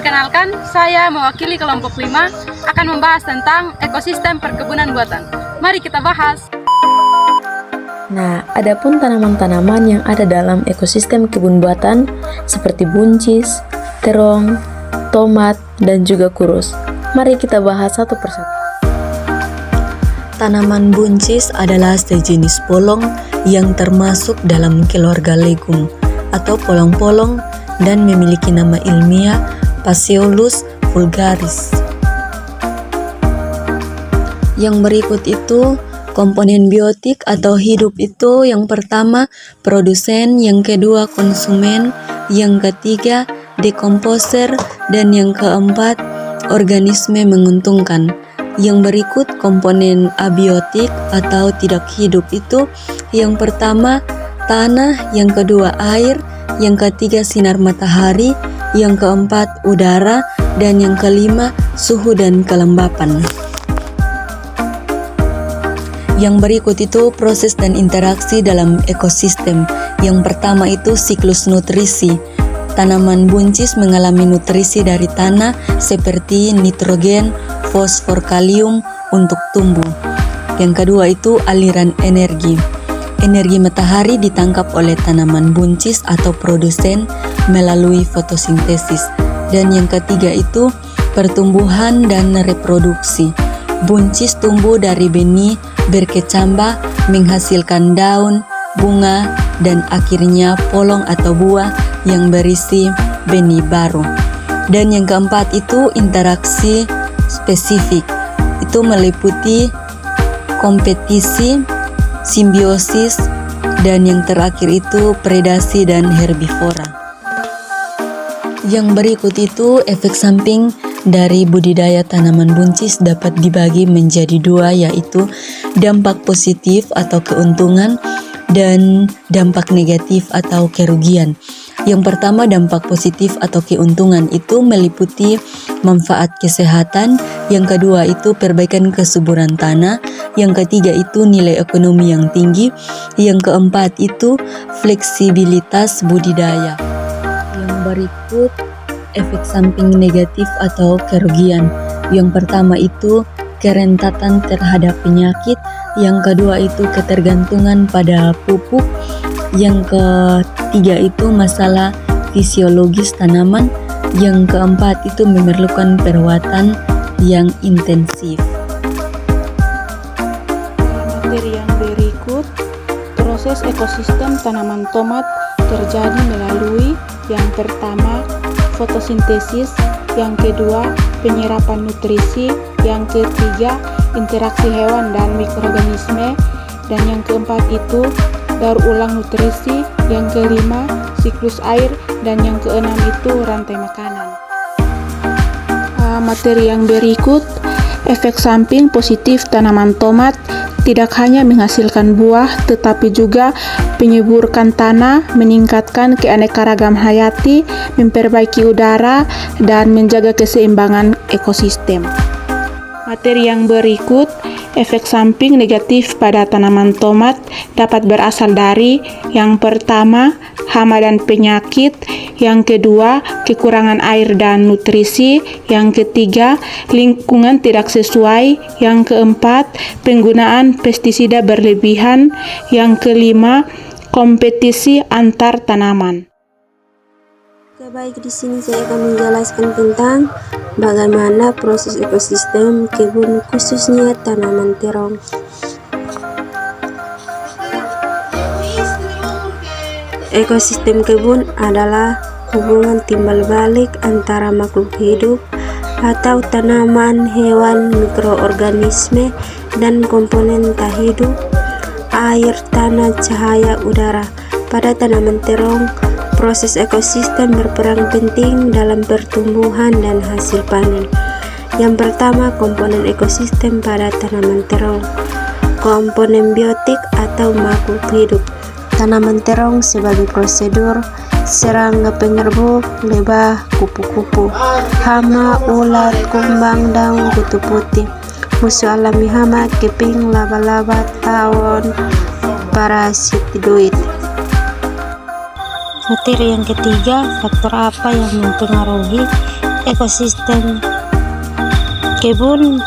Perkenalkan, saya mewakili kelompok 5 akan membahas tentang ekosistem perkebunan buatan. Mari kita bahas. Nah, adapun tanaman-tanaman yang ada dalam ekosistem kebun buatan seperti buncis, terong, tomat, dan juga kurus. Mari kita bahas satu persatu. Tanaman buncis adalah sejenis polong yang termasuk dalam keluarga legum atau polong-polong dan memiliki nama ilmiah Phaseolus vulgaris. Yang berikut itu komponen biotik atau hidup itu yang pertama produsen, yang kedua konsumen, yang ketiga dekomposer, dan yang keempat organisme menguntungkan. Yang berikut komponen abiotik atau tidak hidup itu yang pertama tanah, yang kedua air, yang ketiga sinar matahari, yang keempat udara, dan yang kelima suhu dan kelembapan. Yang berikut itu proses dan interaksi dalam ekosistem. Yang pertama itu siklus nutrisi. Tanaman buncis mengalami nutrisi dari tanah seperti nitrogen, fosfor, kalium untuk tumbuh. Yang kedua itu aliran energi. Energi matahari ditangkap oleh tanaman buncis atau produsen melalui fotosintesis. Dan yang ketiga itu pertumbuhan dan reproduksi. Buncis tumbuh dari benih, berkecambah, menghasilkan daun, bunga, dan akhirnya polong atau buah yang berisi benih baru. Dan yang keempat itu interaksi spesifik. Itu meliputi kompetisi, simbiosis, dan yang terakhir itu predasi dan herbivora. Yang berikut itu efek samping dari budidaya tanaman buncis dapat dibagi menjadi dua, yaitu dampak positif atau keuntungan dan dampak negatif atau kerugian. Yang pertama, dampak positif atau keuntungan itu meliputi manfaat kesehatan, yang kedua itu perbaikan kesuburan tanah, yang ketiga itu nilai ekonomi yang tinggi, yang keempat itu fleksibilitas budidaya. Yang berikut efek samping negatif atau kerugian. Yang pertama itu kerentanan terhadap penyakit, yang kedua itu ketergantungan pada pupuk, yang ketiga itu masalah fisiologis tanaman, yang keempat itu memerlukan perawatan yang intensif. Materi yang berikut, proses ekosistem tanaman tomat terjadi melalui yang pertama fotosintesis, yang kedua penyerapan nutrisi, yang ketiga interaksi hewan dan mikroorganisme, dan yang keempat itu daur ulang nutrisi, yang kelima siklus air, dan yang keenam itu rantai makanan. Materi yang berikut, efek samping positif tanaman tomat tidak hanya menghasilkan buah, tetapi juga menyuburkan tanah, meningkatkan keanekaragaman hayati, memperbaiki udara, dan menjaga keseimbangan ekosistem. Materi yang berikut, efek samping negatif pada tanaman tomat dapat berasal dari yang pertama, hama dan penyakit, yang kedua, kekurangan air dan nutrisi, yang ketiga, lingkungan tidak sesuai, yang keempat, penggunaan pestisida berlebihan, yang kelima, kompetisi antar tanaman. Baik, di sini saya akan menjelaskan tentang bagaimana proses ekosistem kebun, khususnya tanaman terong. Ekosistem kebun adalah hubungan timbal balik antara makhluk hidup atau tanaman, hewan, mikroorganisme, dan komponen tak hidup, air, tanah, cahaya, udara. Pada tanaman terong, proses ekosistem berperan penting dalam pertumbuhan dan hasil panen. Yang pertama, komponen ekosistem pada tanaman terong. Komponen biotik atau makhluk hidup. Tanaman terong sebagai prosedur serangga penyerbuk, lebah, kupu-kupu, hama, ulat, kumbang, daun, kutu putih. Musuh alami hama, keping, laba-laba, tawon, parasitoid. Materi yang ketiga, faktor apa yang mempengaruhi ekosistem kebun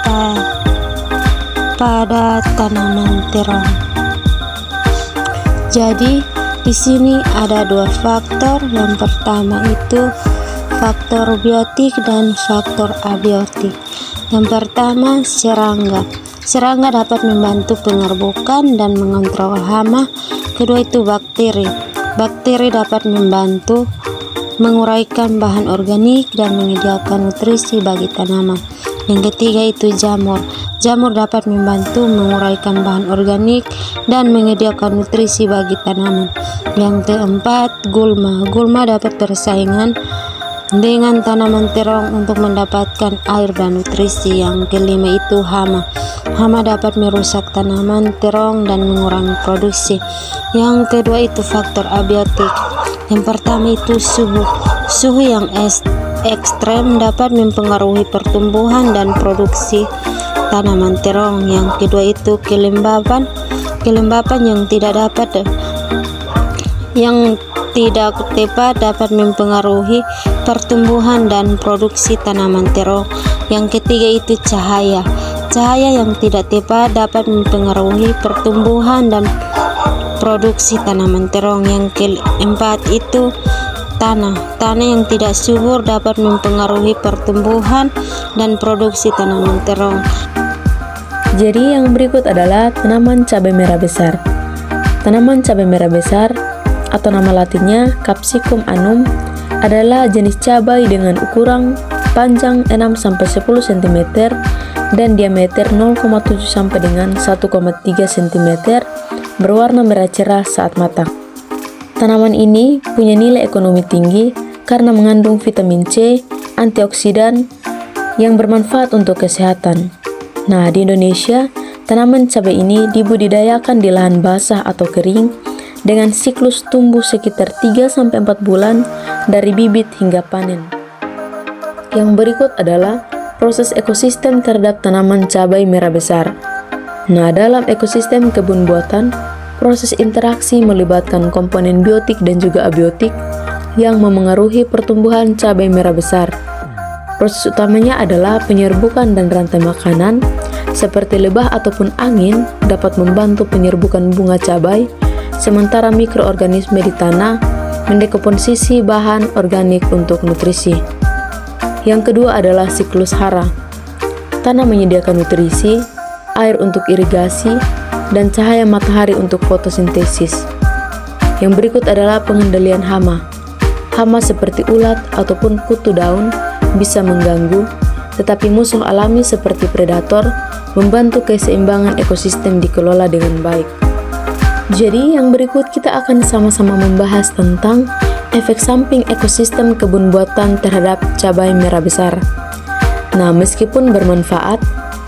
pada tanaman terong. Jadi di sini ada dua faktor. Yang pertama itu faktor biotik dan faktor abiotik. Yang pertama, serangga. Serangga dapat membantu pengerbukan dan mengontrol hama. Kedua itu bakteri. Bakteri dapat membantu menguraikan bahan organik dan menyediakan nutrisi bagi tanaman. Yang ketiga itu jamur. Jamur dapat membantu menguraikan bahan organik dan menyediakan nutrisi bagi tanaman. Yang keempat, gulma. Gulma dapat bersaingan dengan tanaman terong untuk mendapatkan air dan nutrisi. Yang kelima itu hama. Hama dapat merusak tanaman terong dan mengurangi produksi. Yang kedua itu faktor abiotik. Yang pertama itu suhu. Suhu yang ekstrem dapat mempengaruhi pertumbuhan dan produksi tanaman terong. Yang kedua itu kelembapan. Kelembapan yang tidak tepat dapat mempengaruhi pertumbuhan dan produksi tanaman terong. Yang ketiga itu cahaya. Cahaya yang tidak tepat dapat mempengaruhi pertumbuhan dan produksi tanaman terong. Yang keempat itu tanah. Tanah yang tidak subur dapat mempengaruhi pertumbuhan dan produksi tanaman terong. Jadi yang berikut adalah tanaman cabai merah besar. Tanaman cabai merah besar atau nama latinnya Capsicum annum adalah jenis cabai dengan ukuran panjang 6-10 cm dan diameter 0,7 sampai dengan 1,3 cm, berwarna merah cerah saat matang. Tanaman ini punya nilai ekonomi tinggi karena mengandung vitamin C, antioksidan yang bermanfaat untuk kesehatan. Nah, di Indonesia, tanaman cabai ini dibudidayakan di lahan basah atau kering dengan siklus tumbuh sekitar 3-4 bulan dari bibit hingga panen. Yang berikut adalah proses ekosistem terhadap tanaman cabai merah besar. Nah, dalam ekosistem kebun buatan, proses interaksi melibatkan komponen biotik dan juga abiotik yang memengaruhi pertumbuhan cabai merah besar. Proses utamanya adalah penyerbukan dan rantai makanan, seperti lebah ataupun angin dapat membantu penyerbukan bunga cabai, sementara mikroorganisme di tanah mendekomposisi bahan organik untuk nutrisi. Yang kedua adalah siklus hara. Tanah menyediakan nutrisi, air untuk irigasi, dan cahaya matahari untuk fotosintesis. Yang berikut adalah pengendalian hama. Hama seperti ulat ataupun kutu daun bisa mengganggu, tetapi musuh alami seperti predator membantu keseimbangan ekosistem dikelola dengan baik. Jadi yang berikut kita akan sama-sama membahas tentang efek samping ekosistem kebun buatan terhadap cabai merah besar. Nah, meskipun bermanfaat,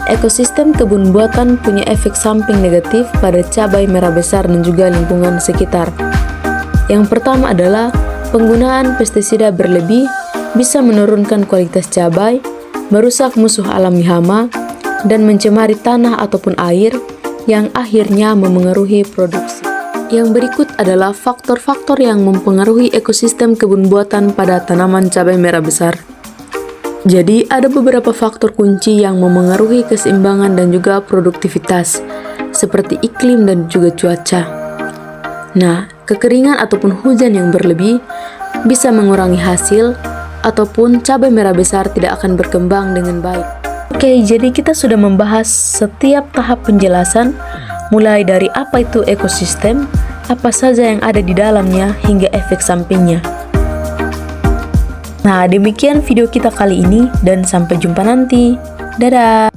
ekosistem kebun buatan punya efek samping negatif pada cabai merah besar dan juga lingkungan sekitar. Yang pertama adalah penggunaan pestisida berlebih bisa menurunkan kualitas cabai, merusak musuh alami hama, dan mencemari tanah ataupun air yang akhirnya memengaruhi produksi. Yang berikut adalah faktor-faktor yang mempengaruhi ekosistem kebun buatan pada tanaman cabai merah besar. Jadi, ada beberapa faktor kunci yang memengaruhi keseimbangan dan juga produktivitas, seperti iklim dan juga cuaca. Nah, kekeringan ataupun hujan yang berlebih bisa mengurangi hasil, ataupun cabai merah besar tidak akan berkembang dengan baik. Oke, jadi kita sudah membahas setiap tahap penjelasan, mulai dari apa itu ekosistem, apa saja yang ada di dalamnya, hingga efek sampingnya. Nah, demikian video kita kali ini, dan sampai jumpa nanti. Dadah!